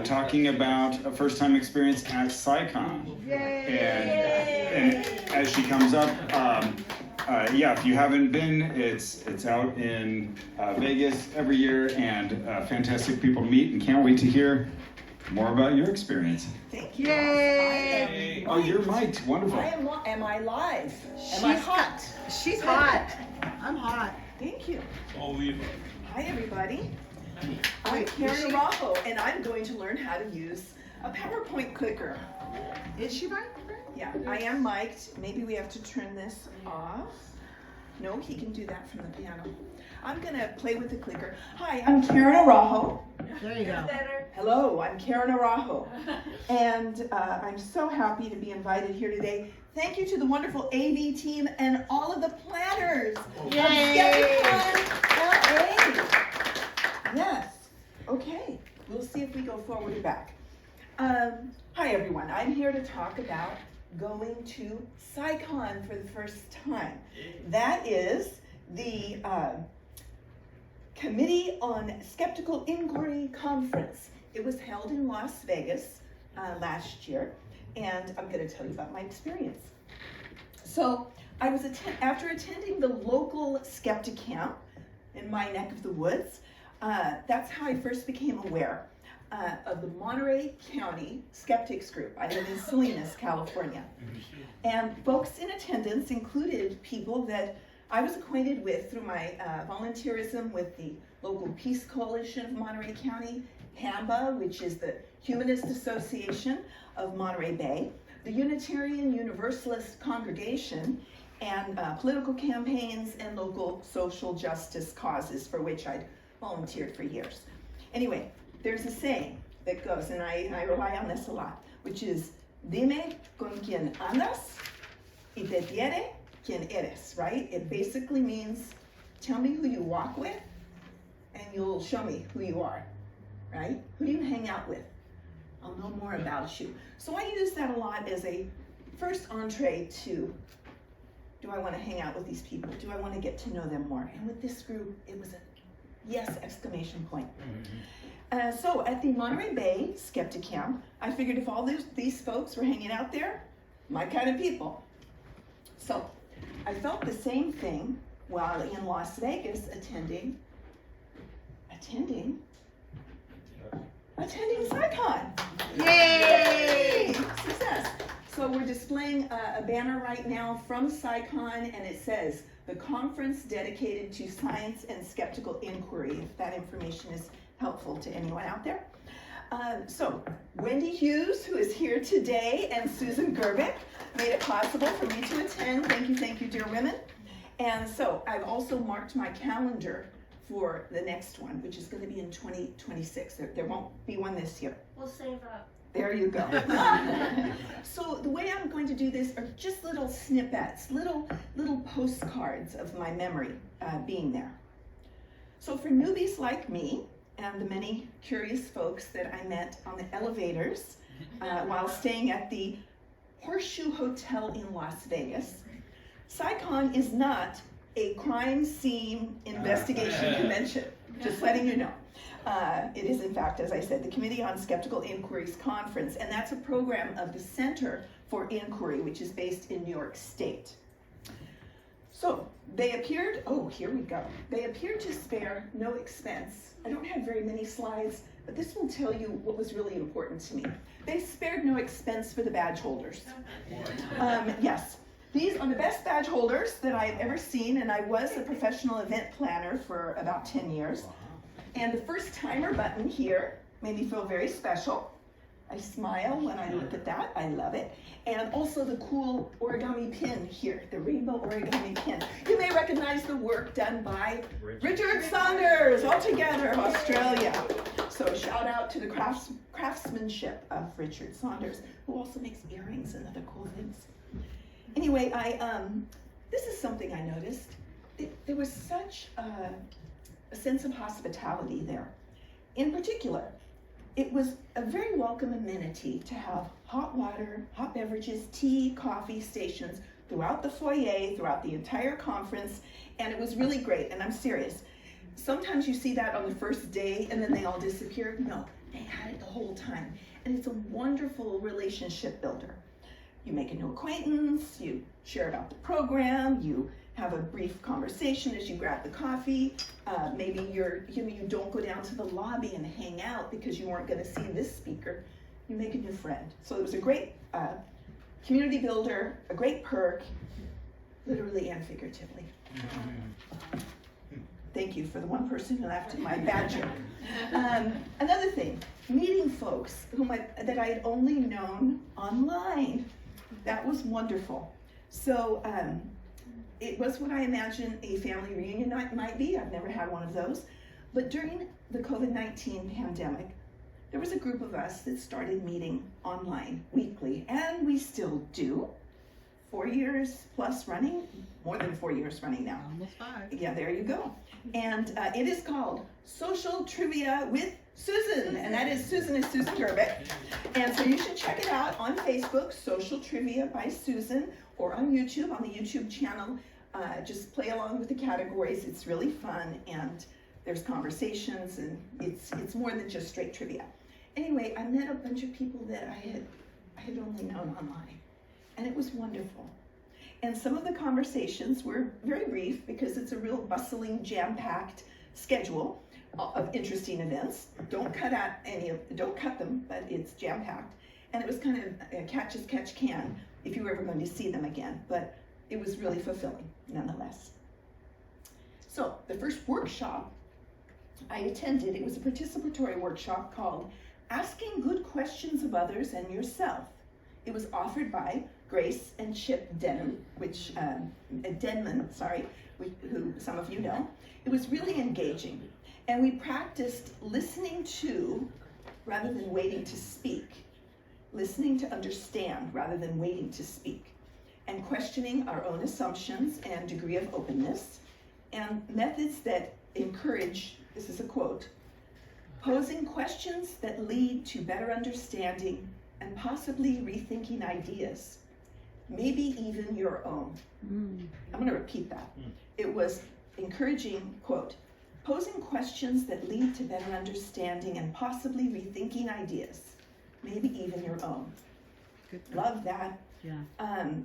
talking about a first-time experience at SkeptiCamp. And as she comes up, yeah, if you haven't been, it's out in Vegas every year, and fantastic people to meet, and can't wait to hear more about your experience. Thank you. Yay! Oh, you're mic'd. Wonderful. Am I live? Am I hot? She's hot. I'm hot. Thank you. All leave. Hi, everybody. I'm Karen Araujo, and I'm going to learn how to use a PowerPoint clicker. Is she right? Yeah, I am mic'd. Maybe we have to turn this off. No, he can do that from the piano. I'm gonna play with the clicker. Hi, I'm Karen Araujo. There you go. Hello, I'm Karen Araujo. And I'm so happy to be invited here today. Thank you to the wonderful AV team and all of the planners of SkeptiCamp LA. Yes, okay, we'll see if we go forward or back. Hi everyone, I'm here to talk about going to SkeptiCamp for the first time. That is the Committee on Skeptical Inquiry Conference. It was held in Las Vegas last year, and I'm going to tell you about my experience. So I was after attending the local SkeptiCamp in my neck of the woods. That's how I first became aware of the Monterey County Skeptics group. I live in Salinas, California. And folks in attendance included people that I was acquainted with through my volunteerism with the local Peace Coalition of Monterey County, HAMBA, which is the Humanist Association of Monterey Bay, the Unitarian Universalist Congregation, and political campaigns and local social justice causes for which I'd volunteered for years. Anyway, there's a saying that goes, and I rely on this a lot, which is, dime con quien andas y te diré quien eres, right? It basically means, tell me who you walk with, and you'll show me who you are, right? Who do you hang out with? I'll know more about you. So I use that a lot as a first entree to, do I want to hang out with these people? Do I want to get to know them more? And with this group, it was a yes, exclamation point. So at the Monterey Bay SkeptiCamp, I figured if all these folks were hanging out there, my kind of people. So I felt the same thing while in Las Vegas attending SkeptiCamp. Yay! Success. So we're displaying a banner right now from SkeptiCamp, and it says, the conference dedicated to science and skeptical inquiry, if that information is helpful to anyone out there. So Wendy Hughes, who is here today, and Susan Gerbic made it possible for me to attend. Thank you, dear women. And so I've also marked my calendar for the next one, which is going to be in 2026. There won't be one this year. We'll save up. There you go. So the way I'm going to do this are just little snippets, little postcards of my memory being there. So for newbies like me, and the many curious folks that I met on the elevators while staying at the Horseshoe Hotel in Las Vegas, SkeptiCamp is not a crime scene investigation convention, just letting you know. It is, in fact, as I said, the Committee on Skeptical Inquiries Conference, and that's a program of the Center for Inquiry, which is based in New York State. So they appeared, oh, here we go. They appeared to spare no expense. I don't have very many slides, but this will tell you what was really important to me. They spared no expense for the badge holders. Yes, these are the best badge holders that I've ever seen, and I was a professional event planner for about 10 years. And the first timer button here made me feel very special. I smile when I look at that, I love it. And also the cool origami pin here, the rainbow origami pin. You may recognize the work done by Richard Saunders, altogether Australia. So shout out to the craftsmanship of Richard Saunders, who also makes earrings and other cool things. Anyway, this is something I noticed. There was such a sense of hospitality there. In particular, it was a very welcome amenity to have hot water, hot beverages, tea, coffee stations throughout the foyer, throughout the entire conference, and it was really great, and I'm serious. Sometimes you see that on the first day and then they all disappear. No, they had it the whole time. And it's a wonderful relationship builder. You make a new acquaintance, you share about the program, you have a brief conversation as you grab the coffee. Maybe you don't go down to the lobby and hang out because you weren't going to see this speaker. You make a new friend. So it was a great community builder, a great perk, literally and figuratively. Thank you for the one person who laughed at my bad joke. Another thing, meeting folks that I had only known online. That was wonderful. So it was what I imagine a family reunion might be. I've never had one of those. But during the COVID-19 pandemic, there was a group of us that started meeting online weekly, and we still do. 4 years plus running, more than 4 years running now. Almost 5. Yeah, there you go. And it is called Social Trivia with Susan, and that is Susan Gerbic. And so you should check it out on Facebook, Social Trivia by Susan, or on YouTube, on the YouTube channel. Just play along with the categories. It's really fun, and there's conversations, and it's more than just straight trivia. Anyway, I met a bunch of people that I had only known online, and it was wonderful. And some of the conversations were very brief because it's a real bustling, jam-packed schedule of interesting events. Don't cut them, but it's jam-packed. And it was kind of catch as catch can if you were ever going to see them again, but it was really fulfilling nonetheless. So the first workshop I attended, it was a participatory workshop called Asking Good Questions of Others and Yourself. It was offered by Grace and Chip Denman, who some of you know. It was really engaging, and we practiced listening to rather than waiting to speak, listening to understand rather than waiting to speak, and questioning our own assumptions and degree of openness, and methods that encourage, this is a quote, posing questions that lead to better understanding and possibly rethinking ideas, maybe even your own. I'm going to repeat that. It was encouraging, quote, posing questions that lead to better understanding and possibly rethinking ideas, maybe even your own. Good. Love that. Yeah.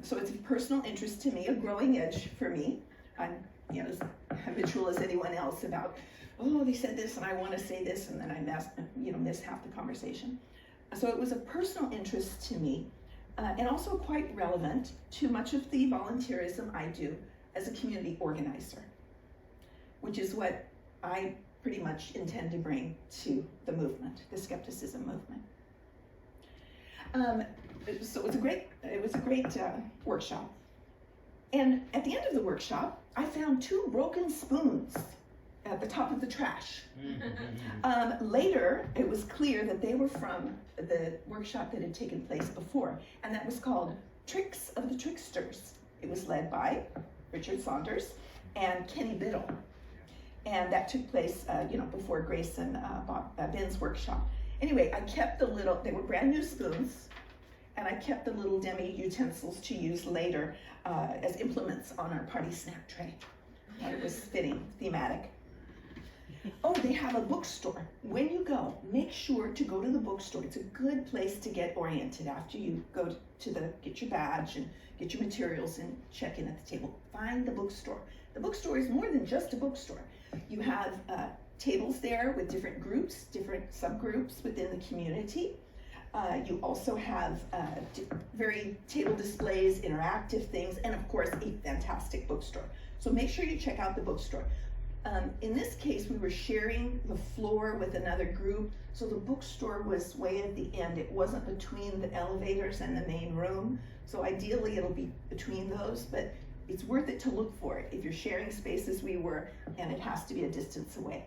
So it's a personal interest to me, a growing edge for me. I'm as habitual as anyone else about, oh, they said this and I want to say this, and then I miss half the conversation. So it was a personal interest to me, and also quite relevant to much of the volunteerism I do as a community organizer, which is what I pretty much intend to bring to the movement, the skepticism movement. So it was a great workshop. And at the end of the workshop, I found 2 broken spoons at the top of the trash. Later, it was clear that they were from the workshop that had taken place before, and that was called Tricks of the Tricksters. It was led by Richard Saunders and Kenny Biddle, and that took place, before Grace and Ben's workshop. Anyway, I kept they were brand new spoons, and I kept the little demi utensils to use later as implements on our party snack tray. And it was fitting, thematic. Oh, they have a bookstore. When you go, make sure to go to the bookstore. It's a good place to get oriented after you go get your badge and get your materials and check in at the table. Find the bookstore. The bookstore is more than just a bookstore. You have tables there with different groups, different subgroups within the community. You also have very table displays, interactive things, and of course a fantastic bookstore. So make sure you check out the bookstore. In this case, we were sharing the floor with another group, so the bookstore was way at the end. It wasn't between the elevators and the main room, so ideally it'll be between those, but it's worth it to look for it if you're sharing space as we were, and it has to be a distance away.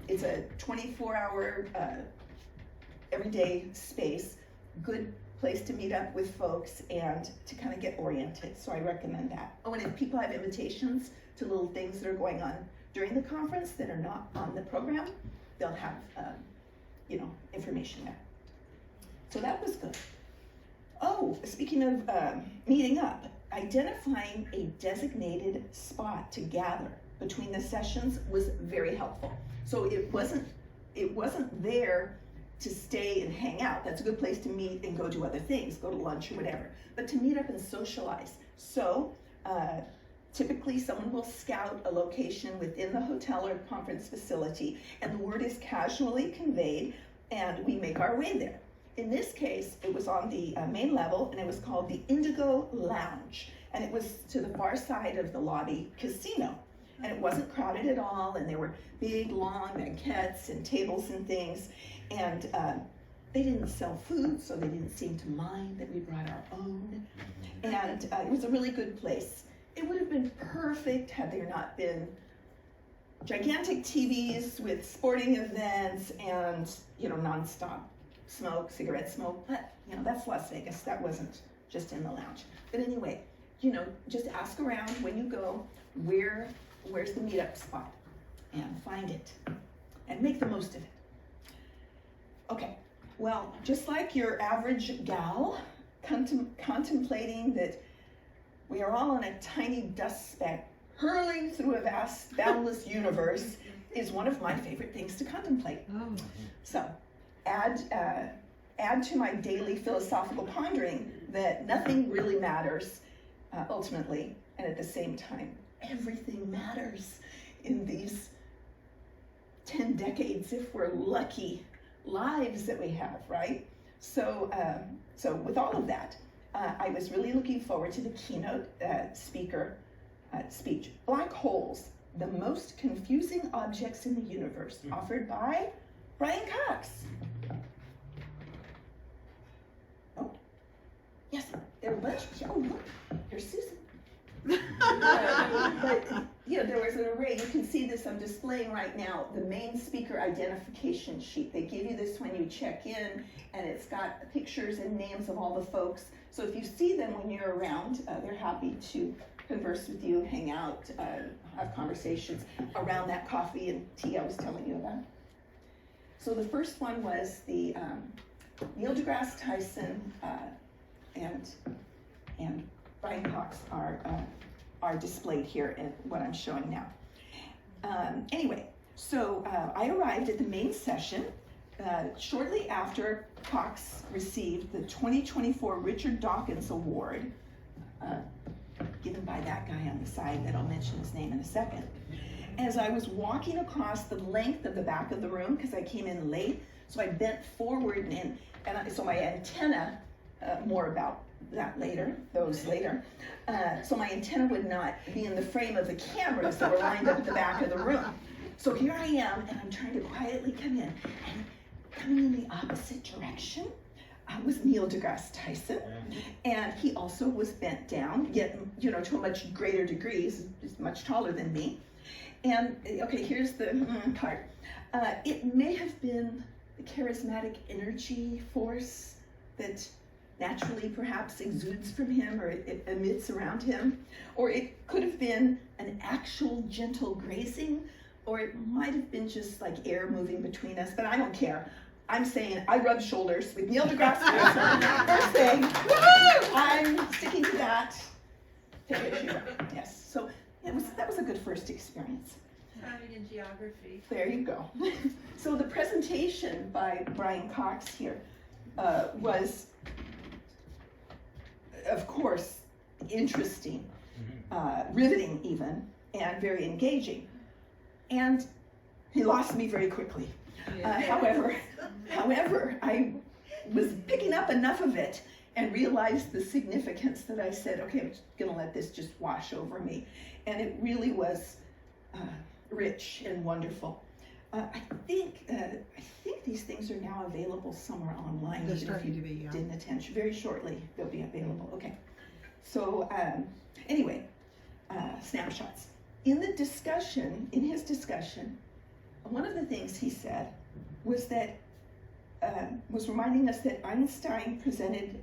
It's a 24-hour everyday space, good place to meet up with folks and to kind of get oriented, so I recommend that. Oh, and if people have invitations to little things that are going on during the conference that are not on the program, they'll have information there. So that was good. Oh, speaking of meeting up, identifying a designated spot to gather between the sessions was very helpful. So it wasn't there to stay and hang out. That's a good place to meet and go do other things, go to lunch or whatever. But to meet up and socialize. So typically someone will scout a location within the hotel or conference facility, and the word is casually conveyed, and we make our way there. In this case, it was on the main level, and it was called the Indigo Lounge, and it was to the far side of the lobby casino. And it wasn't crowded at all, and there were big, long banquettes and tables and things, and they didn't sell food, so they didn't seem to mind that we brought our own, and it was a really good place. It would have been perfect had there not been gigantic TVs with sporting events and, you know, nonstop smoke, cigarette smoke, but, you know, that's Las Vegas. That wasn't just in the lounge. But anyway, you know, just ask around when you go, where's the meetup spot, and find it, and make the most of it. Okay, well, just like your average gal, contemplating that we are all on a tiny dust speck hurling through a vast, boundless universe is one of my favorite things to contemplate. Oh. So, add to my daily philosophical pondering that nothing really matters ultimately, and at the same time, everything matters in these 10 decades, if we're lucky, lives that we have, right? So, so with all of that, I was really looking forward to the keynote speech, Black Holes, the Most Confusing Objects in the Universe, offered by Brian Cox. Oh, yes, there were a bunch. Oh, look, here's Susan. But, you know, there was an array. You can see this, I'm displaying right now, the main speaker identification sheet. They give you this when you check in, and it's got pictures and names of all the folks. So if you see them when you're around, they're happy to converse with you, hang out, have conversations around that coffee and tea I was telling you about. So the first one was the Neil deGrasse Tyson and Brian Cox are displayed here in what I'm showing now. Anyway, so I arrived at the main session shortly after Cox received the 2024 Richard Dawkins Award, given by that guy on the side that I'll mention his name in a second. As I was walking across the length of the back of the room, because I came in late, so I bent forward so my antenna, more about that later, so my antenna would not be in the frame of the cameras that were lined up at the back of the room. So here I am, and I'm trying to quietly come in, and coming in the opposite direction was Neil deGrasse Tyson, and he also was bent down, yet, you know, to a much greater degree. He's much taller than me. And okay, here's the part. It may have been the charismatic energy force that naturally perhaps exudes from him, or it emits around him, or it could have been an actual gentle grazing, or it might have been just like air moving between us, but I don't care. I'm saying I rub shoulders with Neil deGrasse Tyson. First thing, woohoo! I'm sticking to that. Yes, so that was a good first experience. Having in geography. There you go. So the presentation by Brian Cox here was, of course, interesting, riveting even, and very engaging. And he lost me very quickly. However, I was picking up enough of it and realized the significance that I said, okay, I'm just gonna let this just wash over me. And it really was rich and wonderful. I think these things are now available somewhere online. They're Even if starting you to be, yeah. didn't attend. Very shortly, they'll be available. Okay. So anyway, snapshots. In his discussion, one of the things he said was that was reminding us that Einstein presented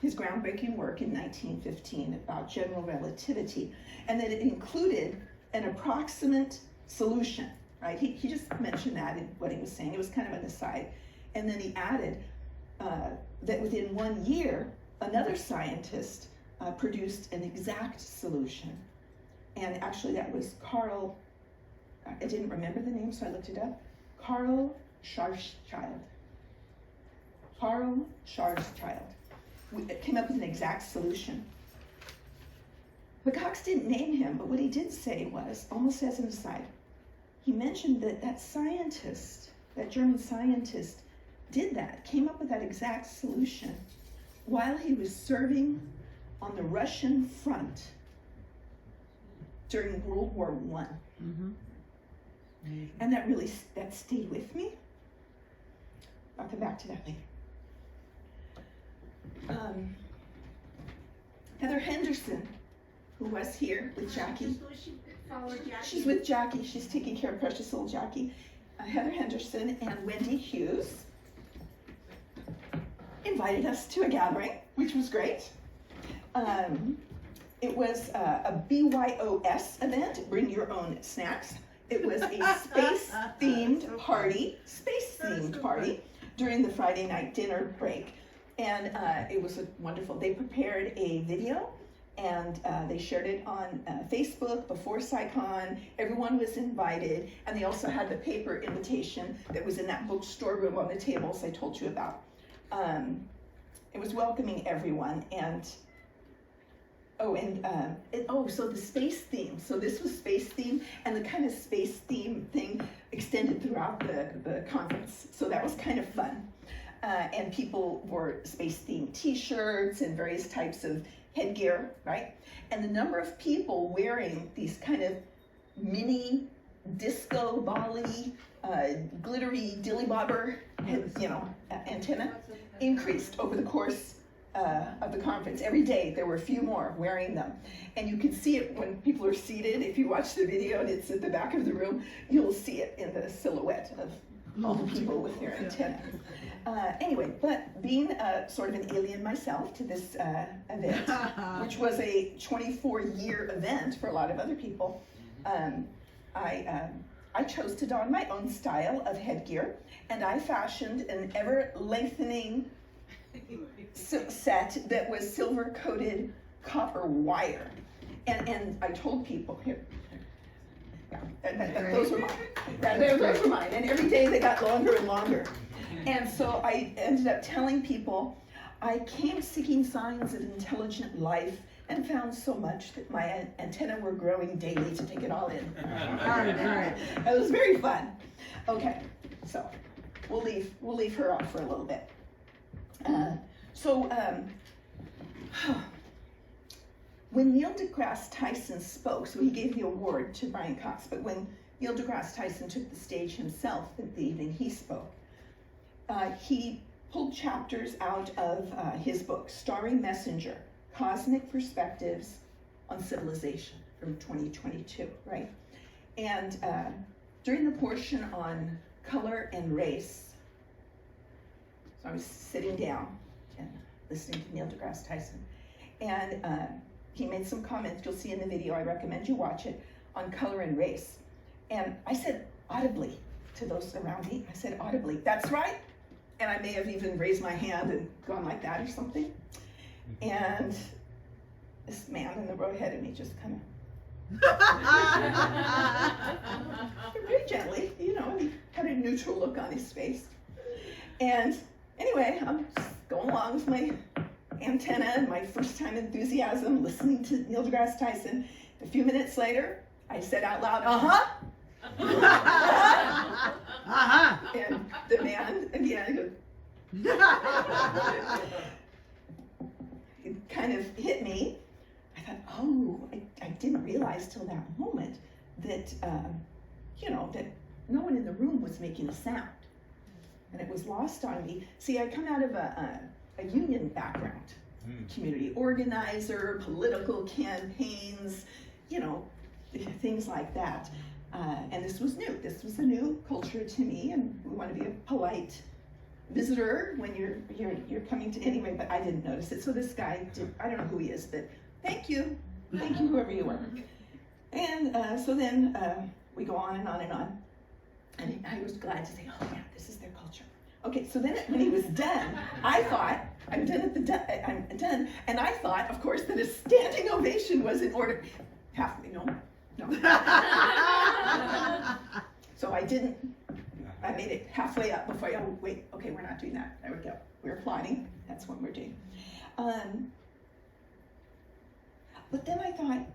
his groundbreaking work in 1915 about general relativity, and that it included an approximate solution, right? He just mentioned that in what he was saying. It was kind of an aside. And then he added that within 1 year, another scientist produced an exact solution. And actually that was I didn't remember the name, so I looked it up. Carl Schwarzschild. Carl Schwarzschild came up with an exact solution. But Cox didn't name him, but what he did say was, almost as an aside, he mentioned that that scientist, that German scientist, came up with that exact solution while he was serving on the Russian front during World War I. Mm-hmm. And that stayed with me. I'll come back to that later. Heather Henderson, who was here with Jackie. She's with Jackie. She's taking care of precious little Jackie. Heather Henderson and Wendy Hughes invited us to a gathering, which was great. It was a BYOS event, bring your own snacks. It was a space-themed party during the Friday night dinner break. And it was wonderful. They prepared a video and they shared it on Facebook before SkeptiCamp. Everyone was invited, and they also had the paper invitation that was in that bookstore room on the tables I told you about. It was welcoming everyone, and so the space theme. So this was space theme, and the kind of space theme thing extended throughout the conference. So that was kind of fun. And people wore space themed t-shirts and various types of headgear, right? And the number of people wearing these kind of mini disco bally, glittery dilly bobber, antenna increased over the course of the conference. Every day there were a few more wearing them. And you can see it when people are seated. If you watch the video and it's at the back of the room, you'll see it in the silhouette of all the people with their antenna. Anyway, but being sort of an alien myself to this event, which was a 24-year event for a lot of other people, I chose to don my own style of headgear, and I fashioned an ever-lengthening set that was silver-coated copper wire. And I told people, here, those were mine. Those were mine. And every day they got longer and longer. And so I ended up telling people, I came seeking signs of intelligent life and found so much that my antennae were growing daily to take it all in. It was very fun. Okay, so we'll leave her off for a little bit. When Neil deGrasse Tyson spoke, so he gave the award to Brian Cox, but when Neil deGrasse Tyson took the stage himself the evening he spoke, he pulled chapters out of his book, Starry Messenger, Cosmic Perspectives on Civilization from 2022, right? And during the portion on color and race, so I was sitting down and listening to Neil deGrasse Tyson, and he made some comments, you'll see in the video, I recommend you watch it, on color and race. And I said audibly to those around me, I said audibly, that's right. And I may have even raised my hand and gone like that or something. And this man in the row ahead of me just kind of, very gently, he had a neutral look on his face. And anyway, I'm just going along with my antenna and my first time enthusiasm listening to Neil deGrasse Tyson. A few minutes later, I said out loud, and the man again goes, it kind of hit me. I thought, I didn't realize till that moment that, that no one in the room was making a sound. And it was lost on me. See, I come out of a union background, community organizer, political campaigns, things like that. And this was new. This was a new culture to me, and we want to be a polite visitor when you're coming to anyway. But I didn't notice it. So this guy I don't know who he is, but thank you, whoever you were. And so then we go on and on and on. And I was glad to say, oh yeah, this is their culture. Okay, so then when he was done, I thought, I'm done, and I thought, of course, that a standing ovation was in order. Halfway, no. So I made it halfway up before wait, okay, we're not doing that. There we go. we're plotting. That's what we're doing. But then I thought,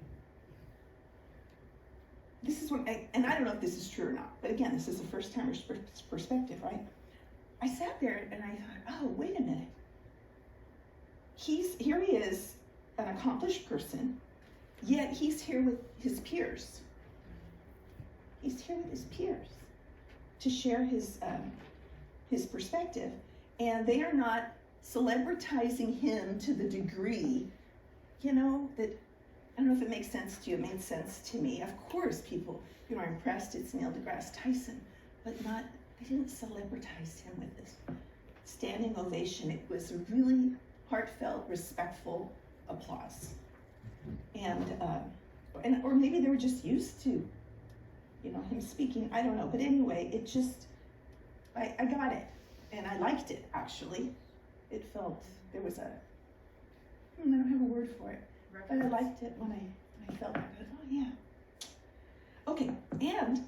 this is what, and I don't know if this is true or not, but again, this is a first-timer's perspective, right? I sat there and I thought, oh, wait a minute. Here he is, an accomplished person, yet he's here with his peers. He's here with his peers to share his perspective, and they are not celebritizing him to the degree, you know, that, I don't know if it makes sense to you, it made sense to me. Of course people, you know, are impressed it's Neil deGrasse Tyson, but not, they didn't celebritize him with this standing ovation. It was a really heartfelt, respectful applause. And or maybe they were just used to, you know, him speaking, I don't know. But anyway, it just, I got it. And I liked it, actually. It felt, there was a, I don't have a word for it. But I liked it when I felt like, oh yeah. Okay, and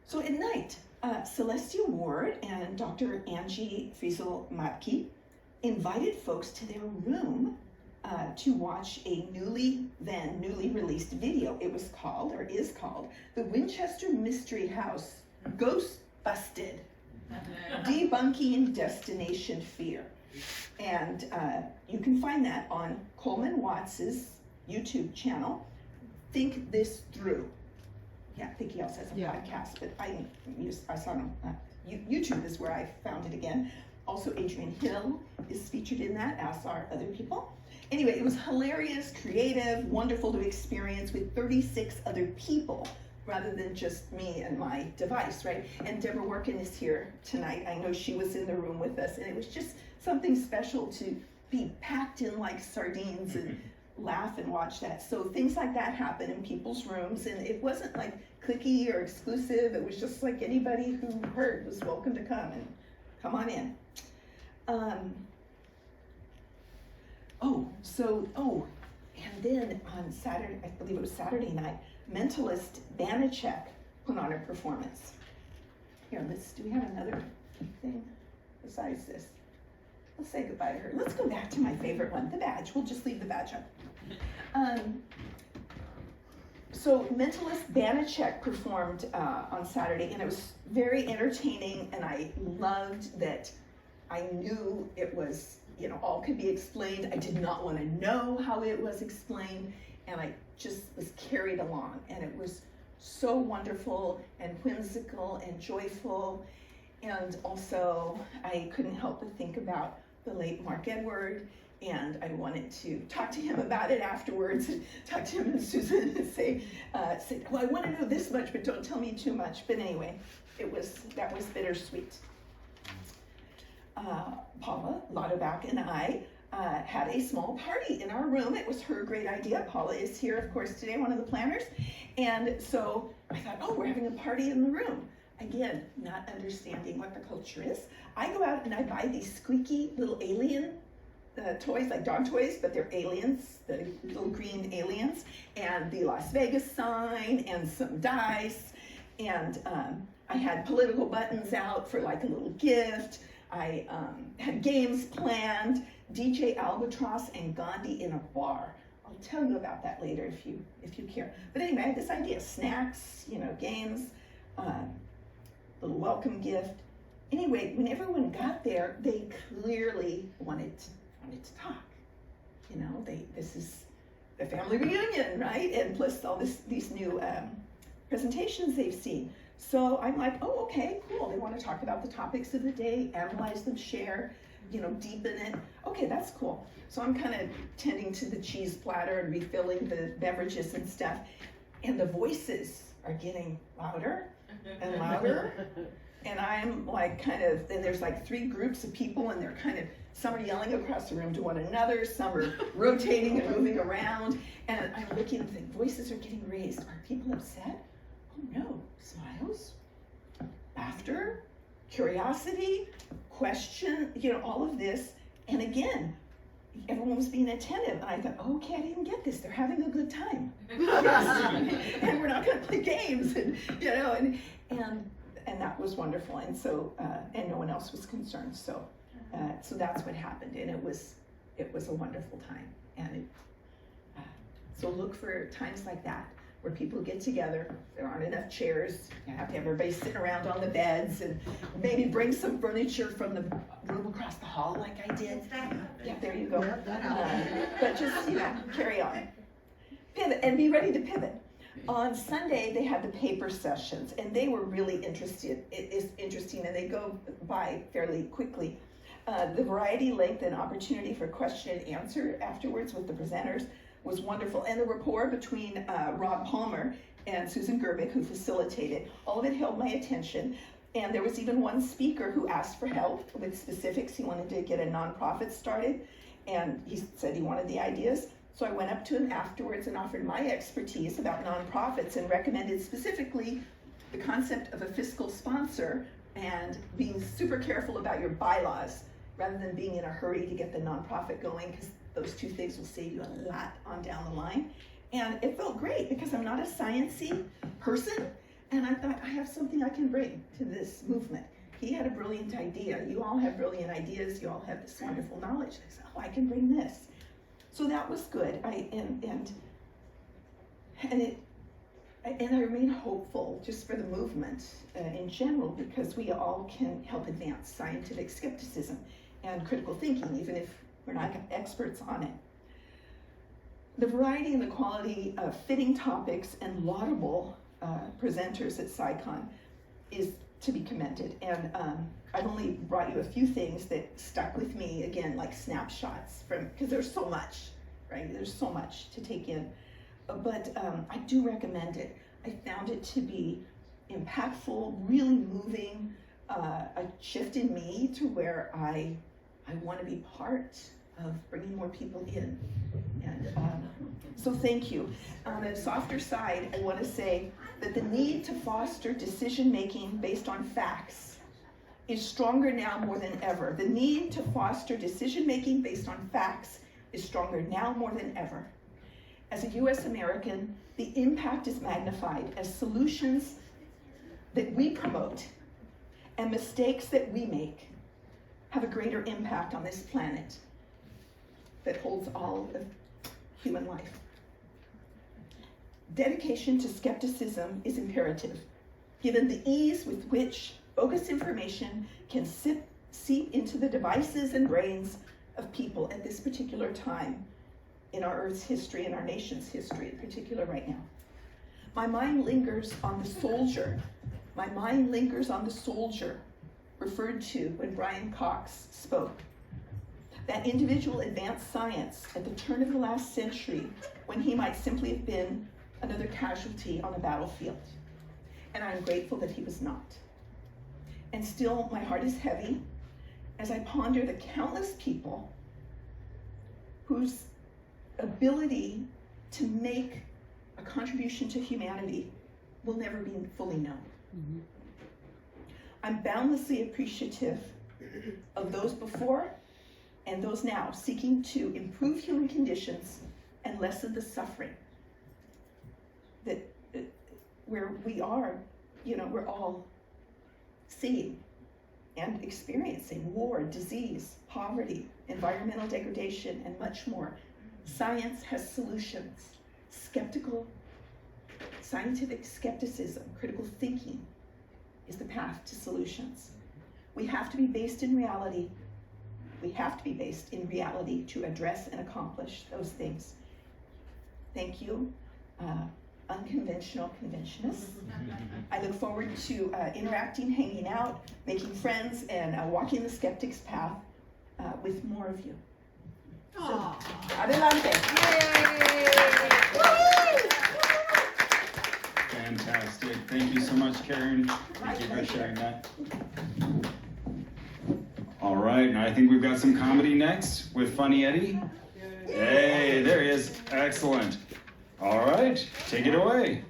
so at night, Celestia Ward and Dr. Angie Friesel-Matke invited folks to their room to watch a newly released video. It was called, or is called, The Winchester Mystery House, Ghost Busted, Debunking Destination Fear. And you can find that on Coleman Watts's YouTube channel, Think This Through. Yeah, I think he also has a podcast, but I saw him, YouTube is where I found it again. Also, Adrian Hill is featured in that, as are other people. Anyway, it was hilarious, creative, wonderful to experience with 36 other people rather than just me and my device, right? And Deborah Workin is here tonight. I know she was in the room with us, and it was just something special to be packed in like sardines and laugh and watch that. So things like that happen in people's rooms, and it wasn't like cliquey or exclusive. It was just like anybody who heard was welcome to come, and come on in. And then on Saturday, I believe it was Saturday night, mentalist Banachek put on a performance. Here, do we have another thing besides this? Let's say goodbye to her. Let's go back to my favorite one, the badge. We'll just leave the badge up. So mentalist Banachek performed on Saturday, and it was very entertaining, and I loved that I knew it was, you know, all could be explained. I did not want to know how it was explained, and I just was carried along, and it was so wonderful and whimsical and joyful. And also, I couldn't help but think about the late Mark Edward, and I wanted to talk to him about it afterwards, and talk to him and Susan and say, well, I want to know this much, but don't tell me too much. But anyway, that was bittersweet. Paula Lauterbach and I had a small party in our room. It was her great idea. Paula is here, of course, today, one of the planners. And so I thought, oh, we're having a party in the room. Again, not understanding what the culture is. I go out and I buy these squeaky little alien toys, like dog toys, but they're aliens, the little green aliens, and the Las Vegas sign, and some dice. And I had political buttons out for like a little gift. I had games planned, DJ Albatross and Gandhi in a bar. I'll tell you about that later if you care. But anyway, I had this idea: snacks, you know, games, little welcome gift. Anyway, when everyone got there, they clearly wanted to talk. You know, this is a family reunion, right? And plus all these new presentations they've seen. So I'm like, oh, okay, cool. They want to talk about the topics of the day, analyze them, share, you know, deepen it. Okay, that's cool. So I'm kind of tending to the cheese platter and refilling the beverages and stuff. And the voices are getting louder and louder. And I'm like and there's like 3 groups of people, and they're some are yelling across the room to one another, some are rotating and moving around. And I'm looking and thinking, voices are getting raised. Are people upset? Oh no. Smiles, laughter, curiosity, question, you know, all of this. And again, everyone was being attentive. And I thought, oh, okay, I didn't get this. They're having a good time. And we're not going to play games. And, you know, and that was wonderful. And so, and no one else was concerned. So So that's what happened, and it was a wonderful time. And so look for times like that where people get together. There aren't enough chairs. You have to have everybody sitting around on the beds, and maybe bring some furniture from the room across the hall, like I did. Yeah, there you go. Yep, that helps. But just carry on. Pivot and be ready to pivot. On Sunday, they had the paper sessions, and they were really interesting. It is interesting, and they go by fairly quickly. The variety, length, and opportunity for question and answer afterwards with the presenters was wonderful. And the rapport between Rob Palmer and Susan Gerbic, who facilitated, all of it held my attention. And there was even one speaker who asked for help with specifics. He wanted to get a nonprofit started, and he said he wanted the ideas. So I went up to him afterwards and offered my expertise about nonprofits and recommended specifically the concept of a fiscal sponsor and being super careful about your bylaws rather than being in a hurry to get the nonprofit going, because those two things will save you a lot on down the line. And it felt great because I'm not a sciencey person, and I thought I have something I can bring to this movement. He had a brilliant idea. You all have brilliant ideas. You all have this wonderful knowledge. I said, oh, I can bring this. So that was good. I remain hopeful just for the movement in general, because we all can help advance scientific skepticism and critical thinking, even if we're not experts on it. The variety and the quality of fitting topics and laudable presenters at SkeptiCamp is to be commended. And I've only brought you a few things that stuck with me, again, like snapshots because there's so much, right? There's so much to take in. But I do recommend it. I found it to be impactful, really moving, a shift in me to where I want to be part of bringing more people in. And so thank you. On the softer side, I want to say that the need to foster decision-making based on facts is stronger now more than ever. The need to foster decision-making based on facts is stronger now more than ever. As a US American, the impact is magnified as solutions that we promote and mistakes that we make have a greater impact on this planet that holds all of human life. Dedication to skepticism is imperative, given the ease with which bogus information can seep into the devices and brains of people at this particular time in our Earth's history and our nation's history in particular right now. My mind lingers on the soldier. My mind lingers on the soldier referred to when Brian Cox spoke. That individual advanced science at the turn of the last century when he might simply have been another casualty on a battlefield. And I'm grateful that he was not. And still, my heart is heavy as I ponder the countless people whose ability to make a contribution to humanity will never be fully known. Mm-hmm. I'm boundlessly appreciative of those before and those now seeking to improve human conditions and lessen the suffering that where we are, we're all seeing and experiencing war, disease, poverty, environmental degradation, and much more. Science has solutions. Scientific skepticism, critical thinking is the path to solutions. We have to be based in reality. We have to be based in reality to address and accomplish those things. Thank you, unconventional conventionists. I look forward to interacting, hanging out, making friends, and walking the skeptic's path with more of you. So, adelante. Fantastic. Thank you so much, Karen. Thank you for sharing that. All right, now I think we've got some comedy next with Funny Eddie. Hey, there he is. Excellent. All right, take it away.